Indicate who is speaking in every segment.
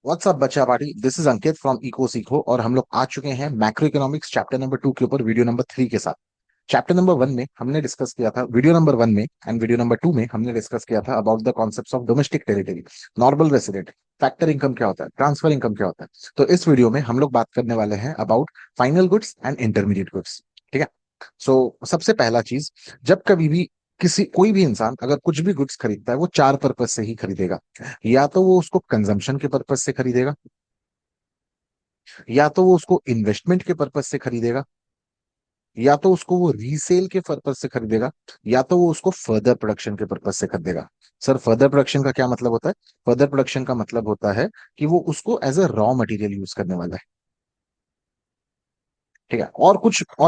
Speaker 1: WhatsApp बच्चा party, this is Ankit from Eco Seekho और हम लोग आ चुके हैं मैक्रो इकोनॉमिक्स चैप्टर नंबर 2 के ऊपर वीडियो नंबर 3 के साथ। चैप्टर नंबर 1 में हमने डिस्कस किया था, वीडियो नंबर 1 में एंड वीडियो नंबर 2 में हमने डिस्कस किया था about the concepts of domestic territory, normal resident, factor income क्या होता है, ट्रांसफर इनकम क्या होता है। तो इस वीडियो में हम लोग बात करने वाले हैं about final goods and intermediate goods. ठीक है। सबसे पहला चीज, जब कभी भी कोई भी इंसान अगर कुछ भी गुड्स खरीदता है वो चार पर्पज से ही खरीदेगा। या तो वो उसको कंजम्पशन के पर्पज से खरीदेगा, या तो वो उसको इन्वेस्टमेंट के पर्पज से खरीदेगा, या तो उसको वो रीसेल के पर्पज से खरीदेगा, या तो वो उसको फर्दर प्रोडक्शन के पर्पज से खरीदेगा। सर, फर्दर प्रोडक्शन का क्या मतलब होता है? फर्दर प्रोडक्शन का मतलब होता है कि वो उसको as a raw material use करने वाला है। ठीक है। और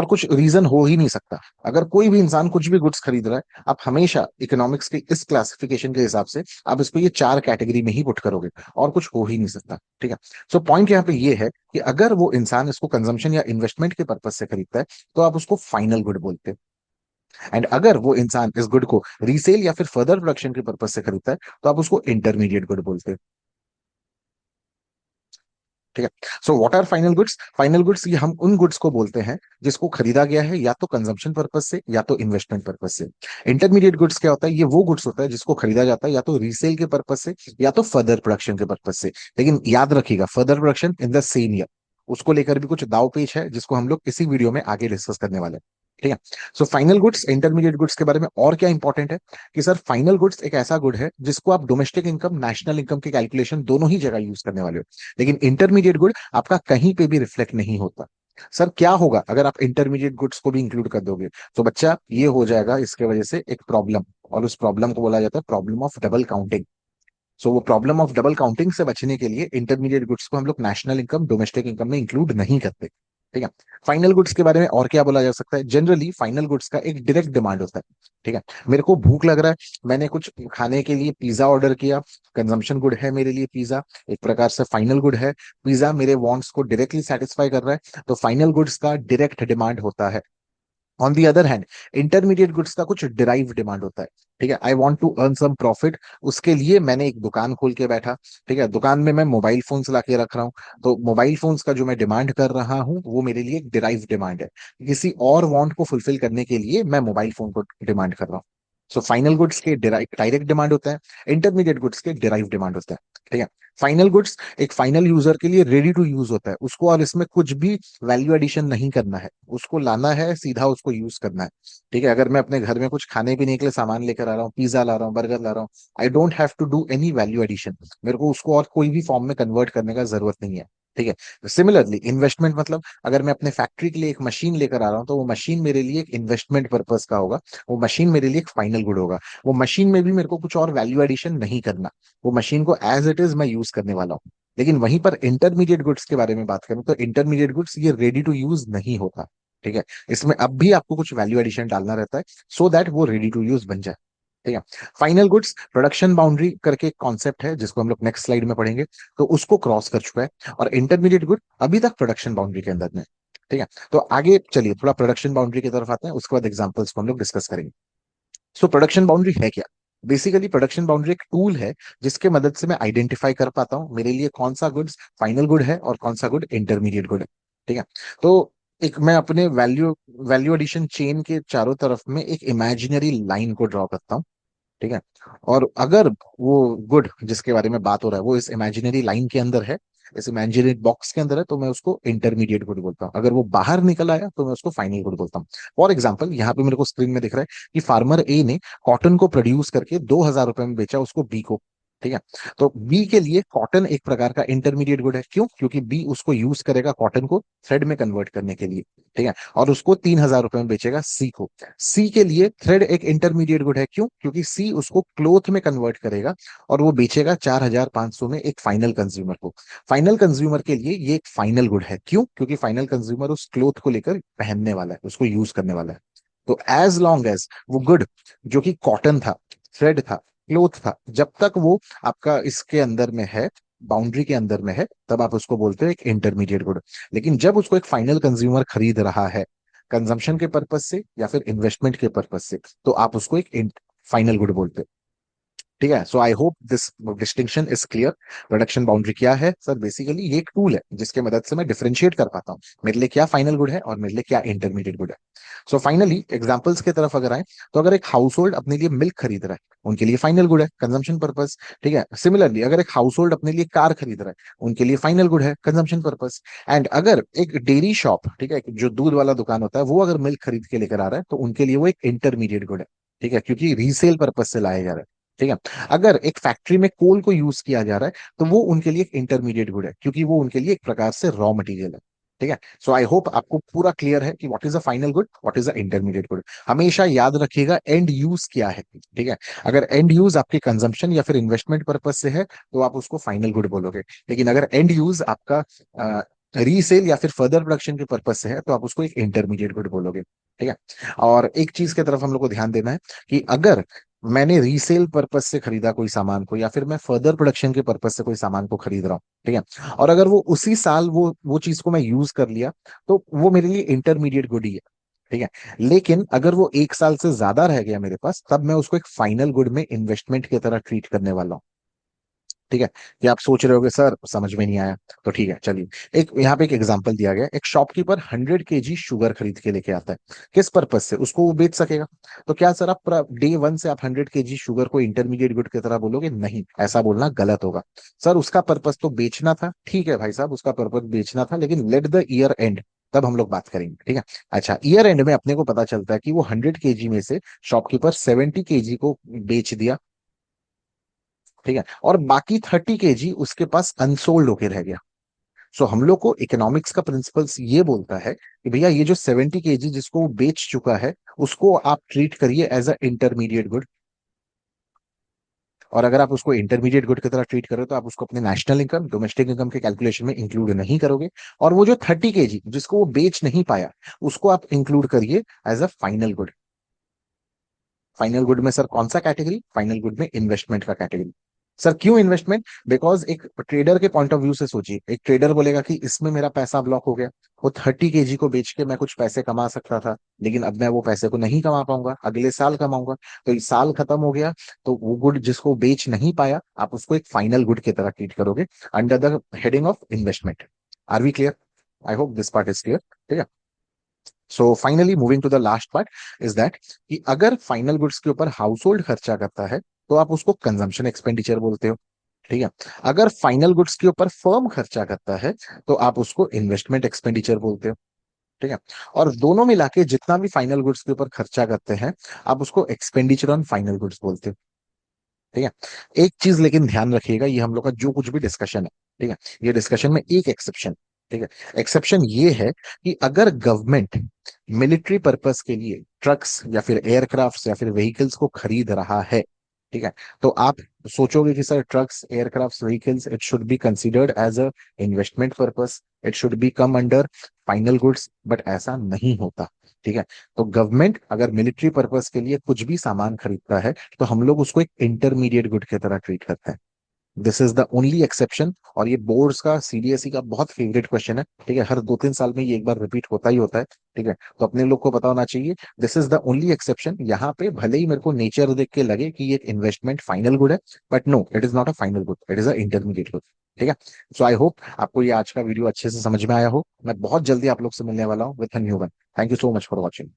Speaker 1: कुछ रीजन हो ही नहीं सकता। अगर कोई भी इंसान कुछ भी गुड्स खरीद रहा है, आप हमेशा इकोनॉमिक्स के इस क्लासिफिकेशन के हिसाब से आप इसको ये चार कैटेगरी में ही पुट करोगे, और कुछ हो ही नहीं सकता। ठीक है। पॉइंट यहाँ पे ये है कि अगर वो इंसान इसको कंजम्पशन या इन्वेस्टमेंट के पर्पज से खरीदता है तो आप उसको फाइनल गुड बोलते हैं। एंड अगर वो इंसान इस गुड को रीसेल या फिर फर्दर प्रोडक्शन के पर्पज से खरीदता है तो आप उसको इंटरमीडिएट गुड बोलते हैं। ठीक है। What are final goods? Final goods ये हम उन गुड्स को बोलते हैं जिसको खरीदा गया है या तो कंजम्पशन पर्पज से या तो इन्वेस्टमेंट पर्पज से। इंटरमीडिएट गुड्स क्या होता है? ये वो गुड्स होता है जिसको खरीदा जाता है या तो रीसेल के पर्पज से या तो फर्दर प्रोडक्शन के पर्पज से। लेकिन याद रखिएगा, further production in the same year, उसको लेकर भी कुछ दाव पेच है जिसको हम लोग इसी वीडियो में आगे डिस्कस करने वाले हैं। ठीक है। फाइनल गुड्स, इंटरमीडिएट गुड्स के बारे में और क्या इंपॉर्टेंट है कि सर, फाइनल गुड्स एक ऐसा गुड है जिसको आप डोमेस्टिक इनकम, नेशनल इनकम की कैलकुलेशन दोनों ही जगह यूज करने वाले हो। लेकिन इंटरमीडिएट गुड आपका कहीं पे भी रिफ्लेक्ट नहीं होता। सर, क्या होगा अगर आप इंटरमीडिएट गुड्स को भी इंक्लूड कर दोगे? तो बच्चा, ये हो जाएगा इसके वजह से एक प्रॉब्लम, और उस प्रॉब्लम को बोला जाता है प्रॉब्लम ऑफ डबल काउंटिंग। वो प्रॉब्लम ऑफ डबल काउंटिंग से बचने के लिए इंटरमीडिएट गुड्स को हम लोग नेशनल इनकम, डोमेस्टिक इनकम में इंक्लूड नहीं करते। ठीक है। फाइनल गुड्स के बारे में और क्या बोला जा सकता है? जनरली फाइनल गुड्स का एक डायरेक्ट डिमांड होता है। ठीक है। मेरे को भूख लग रहा है, मैंने कुछ खाने के लिए पिज्जा ऑर्डर किया, कंजम्पशन गुड है मेरे लिए पिज्जा, एक प्रकार से फाइनल गुड है। पिज्जा मेरे वांट्स को डायरेक्टली सेटिस्फाई कर रहा है, तो फाइनल गुड्स का डायरेक्ट डिमांड होता है। On the other hand, intermediate goods का कुछ डिराइव डिमांड होता है। ठीक है। I want to earn some profit, उसके लिए मैंने एक दुकान खोल के बैठा। ठीक है। दुकान में मैं मोबाइल फोन्स ला के रख रहा हूँ, तो मोबाइल फोन्स का जो मैं डिमांड कर रहा हूँ वो मेरे लिए एक डिराइव डिमांड है। किसी और वांट को फुलफिल करने के लिए मैं मोबाइल फोन को डिमांड कर रहा हूँ। फाइनल गुड्स के डायरेक्ट डिमांड होता है, इंटरमीडिएट गुड्स के डिराइव डिमांड होता है। ठीक है। फाइनल गुड्स एक फाइनल यूजर के लिए रेडी टू यूज होता है, उसको और इसमें कुछ भी वैल्यू एडिशन नहीं करना है, उसको लाना है सीधा, उसको यूज करना है। ठीक है। अगर मैं अपने घर में कुछ खाने पीने के लिए सामान लेकर आ रहा हूँ, पिज्जा ला रहा हूँ, बर्गर ला रहा हूँ, I don't have to do any value addition, मेरे को उसको और कोई भी फॉर्म में कन्वर्ट करने का जरूरत नहीं है। ठीक है। सिमिलरली इन्वेस्टमेंट मतलब, अगर मैं अपने फैक्ट्री के लिए एक मशीन लेकर आ रहा हूँ तो वो मशीन मेरे लिए एक इन्वेस्टमेंट पर्पज का होगा, वो मशीन मेरे लिए एक फाइनल गुड होगा। वो मशीन में भी मेरे को कुछ और वैल्यू एडिशन नहीं करना, वो मशीन को एज इट इज मैं यूज करने वाला हूँ। लेकिन वहीं पर इंटरमीडिएट गुड्स के बारे में बात करें तो इंटरमीडिएट गुड्स ये रेडी टू यूज नहीं होता। ठीक है। इसमें अब भी आपको कुछ वैल्यू एडिशन डालना रहता है सो दैट वो रेडी टू यूज बन जाए। ठीक है। फाइनल गुड्स प्रोडक्शन बाउंड्री करके एक कॉन्सेप्ट है जिसको हम लोग नेक्स्ट स्लाइड में पढ़ेंगे, तो उसको क्रॉस कर चुका है, और इंटरमीडिएट गुड अभी तक प्रोडक्शन बाउंड्री के अंदर में। ठीक है। तो आगे चलिए थोड़ा प्रोडक्शन बाउंड्री की तरफ आते हैं, उसके बाद एग्जांपल्स को हम लोग डिस्कस करेंगे। प्रोडक्शन बाउंड्री है क्या? बेसिकली प्रोडक्शन बाउंड्री एक टूल है जिसके मदद से मैं आइडेंटिफाई कर पाता हूँ मेरे लिए कौन सा गुड्स फाइनल गुड है और कौन सा गुड इंटरमीडिएट गुड है। ठीक है। तो एक मैं अपने वैल्यू वैल्यू एडिशन चेन के चारों तरफ में एक इमेजिनरी लाइन को ड्रॉ करता हूँ। ठीक है। और अगर वो गुड जिसके बारे में बात हो रहा है वो इस इमेजिनरी लाइन के अंदर है, इस इमेजिनरी बॉक्स के अंदर है, तो मैं उसको इंटरमीडिएट गुड बोलता हूँ। अगर वो बाहर निकल आया तो मैं उसको फाइनल गुड बोलता हूँ। फॉर एग्जाम्पल, यहाँ पे मेरे को स्क्रीन में दिख रहा है कि फार्मर ए ने कॉटन को प्रोड्यूस करके 2,000 रुपए में बेचा उसको बी को। ठीक है। तो बी के लिए कॉटन एक प्रकार का इंटरमीडिएट गुड है, क्यों? क्योंकि बी उसको यूज करेगा कॉटन को थ्रेड में कन्वर्ट करने के लिए। ठीक है। और उसको 3,000 रुपए में बेचेगा सी को। सी के लिए थ्रेड एक इंटरमीडिएट गुड है, क्यों? क्योंकि सी उसको क्लोथ में कन्वर्ट करेगा और वो बेचेगा 4,500 में एक फाइनल कंज्यूमर को। फाइनल कंज्यूमर के लिए ये एक फाइनल गुड है, क्यों? क्योंकि फाइनल कंज्यूमर उस क्लोथ को लेकर पहनने वाला है, उसको यूज करने वाला है। तो एज लॉन्ग एज वो गुड जो कि कॉटन था, थ्रेड था, क्लोथ था, जब तक वो आपका इसके अंदर में है, बाउंड्री के अंदर में है, तब आप उसको बोलते हो एक इंटरमीडिएट गुड। लेकिन जब उसको एक फाइनल कंज्यूमर खरीद रहा है कंजम्पशन के पर्पज से या फिर इन्वेस्टमेंट के पर्पज से, तो आप उसको एक फाइनल गुड बोलते हो। ठीक है। So I hope this distinction is clear. Production boundary क्या है सर? बेसिकली ये एक टूल है जिसके मदद से मैं डिफरेंशिएट कर पाता हूँ मेरे लिए क्या फाइनल गुड है और मेरे लिए क्या इंटरमीडिएट गुड है। सो फाइनली एग्जांपल्स की तरफ अगर आए, तो अगर एक हाउस होल्ड अपने लिए मिल्क खरीद रहा है, उनके लिए फाइनल गुड है, कंजम्पशन पर्पस। ठीक है। सिमिलरली अगर एक हाउस होल्ड अपने लिए कार खरीद रहा है, उनके लिए फाइनल गुड है, कंजम्पशन पर्पस। एंड अगर एक डेयरी शॉप, ठीक है, जो दूध वाला दुकान होता है, वो अगर मिल्क खरीद के लेकर आ रहा है, तो उनके लिए वो एक इंटरमीडिएट गुड है। ठीक है, क्योंकि रीसेल पर्पज से लाया जा रहा है। ठीक है। अगर एक फैक्ट्री में कोल को यूज किया जा रहा है, तो वो उनके लिए एक इंटरमीडिएट गुड है, क्योंकि वो उनके लिए एक प्रकार से रॉ मटेरियल है। ठीक है। सो आई होप आपको पूरा क्लियर है कि what is a final good, what is a intermediate good. हमेशा याद रखिएगा एंड यूज क्या है। ठीक है। अगर एंड यूज आपके कंजम्पशन या फिर इन्वेस्टमेंट पर्पज से है, तो आप उसको फाइनल गुड बोलोगे। लेकिन अगर एंड यूज आपका रीसेल या फिर फर्दर प्रोडक्शन के पर्पज से है, तो आप उसको एक इंटरमीडिएट गुड बोलोगे। ठीक है। और एक चीज की तरफ हम लोग को ध्यान देना है कि अगर मैंने रीसेल पर्पज से खरीदा कोई सामान को, या फिर मैं फर्दर प्रोडक्शन के पर्पज से कोई सामान को खरीद रहा हूँ, ठीक है, और अगर वो उसी साल वो चीज को मैं यूज कर लिया, तो वो मेरे लिए इंटरमीडिएट गुड ही है। ठीक है। लेकिन अगर वो एक साल से ज्यादा रह गया मेरे पास, तब मैं उसको एक फाइनल गुड में इन्वेस्टमेंट की तरह ट्रीट करने वाला हूँ। ठीक है। कि आप सोच रहे होगे सर समझ में नहीं आया, तो ठीक है चलिए, एक यहाँ पे एक एग्जांपल दिया गया। एक शॉपकीपर 100 kg शुगर खरीद के लेके आता है, किस पर्पज से? उसको वो बेच सकेगा। तो क्या सर आप डे वन से आप 100 kg शुगर को इंटरमीडिएट गुड की तरह बोलोगे? नहीं, ऐसा बोलना गलत होगा। सर उसका पर्पज तो बेचना था, ठीक है भाई साहब, उसका पर्पज बेचना था, लेकिन लेट द ईयर एंड, तब हम लोग बात करेंगे। ठीक है। अच्छा, ईयर एंड में अपने को पता चलता है कि वो 100 kg में से शॉपकीपर 70 kg को बेच दिया। ठीक है। और बाकी 30 kg उसके पास अनसोल्ड होके रह गया। सो हम लोग को इकोनॉमिक्स का प्रिंसिपल्स ये बोलता है कि भैया ये जो 70 kg जिसको वो बेच चुका है, उसको आप ट्रीट करिए एज अ इंटरमीडिएट गुड। और अगर आप उसको इंटरमीडिएट गुड की तरह ट्रीट करो, तो आप उसको अपने नेशनल इनकम, डोमेस्टिक इनकम के कैलकुलेशन में इंक्लूड नहीं करोगे। और वो जो 30 kg जिसको वो बेच नहीं पाया, उसको आप इंक्लूड करिए as a final good. Final good में सर कौन सा कैटेगरी? फाइनल गुड में इन्वेस्टमेंट का कैटेगरी। सर क्यों इन्वेस्टमेंट? बिकॉज एक ट्रेडर के पॉइंट ऑफ व्यू से सोचिए, एक ट्रेडर बोलेगा कि इसमें मेरा पैसा ब्लॉक हो गया। वो 30 kg को बेच के मैं कुछ पैसे कमा सकता था, लेकिन अब मैं वो पैसे को नहीं कमा पाऊंगा, अगले साल कमाऊंगा। तो इस साल खत्म हो गया, तो वो गुड जिसको बेच नहीं पाया, आप उसको एक फाइनल गुड की तरह ट्रीट करोगे, under the heading of investment. Are we clear? I hope this part is clear. ठीक है। So finally moving to the last part is that, कि अगर फाइनल गुड्स के ऊपर हाउस होल्ड खर्चा करता है, तो आप उसको कंजम्पशन एक्सपेंडिचर बोलते हो। ठीक है। अगर फाइनल गुड्स के ऊपर फर्म खर्चा करता है, तो आप उसको इन्वेस्टमेंट एक्सपेंडिचर बोलते हो। ठीक है। और दोनों मिला के जितना भी फाइनल गुड्स के ऊपर खर्चा करते हैं, आप उसको एक्सपेंडिचर ऑन फाइनल गुड्स बोलते हो। ठीक है। एक चीज लेकिन ध्यान रखिएगा, ये हम लोग का जो कुछ भी डिस्कशन है, ठीक है, ये डिस्कशन में एक एक्सेप्शन। ठीक है। एक्सेप्शन ये है कि अगर गवर्नमेंट मिलिट्री पर्पस के लिए ट्रक्स या फिर एयरक्राफ्ट्स या फिर व्हीकल्स को खरीद रहा है, ठीक है, तो आप सोचोगे कि sir trucks, aircrafts, vehicles, it should be considered as a investment purpose, it should be come under final goods, but ऐसा नहीं होता। ठीक है। तो गवर्नमेंट अगर मिलिट्री पर्पस के लिए कुछ भी सामान खरीदता है, तो हम लोग उसको एक इंटरमीडिएट गुड की तरह ट्रीट करते हैं। This is the only exception. और ये बोर्ड्स का, सीबीएसई का बहुत फेवरेट क्वेश्चन है। ठीक है। हर 2-3 साल में ये एक बार रिपीट होता ही होता है। ठीक है। तो अपने लोग को पता होना चाहिए, this is the only exception. यहाँ पे भले ही मेरे को नेचर देख के लगे कि ये इन्वेस्टमेंट फाइनल गुड है, but no, it is not a final good, it is a intermediate good. ठीक है। सो आई होप आपको ये आज का वीडियो अच्छे से समझ में आया हो। मैं बहुत जल्दी आप लोग से मिलने वाला हूँ with a new one. Thank you so much for watching.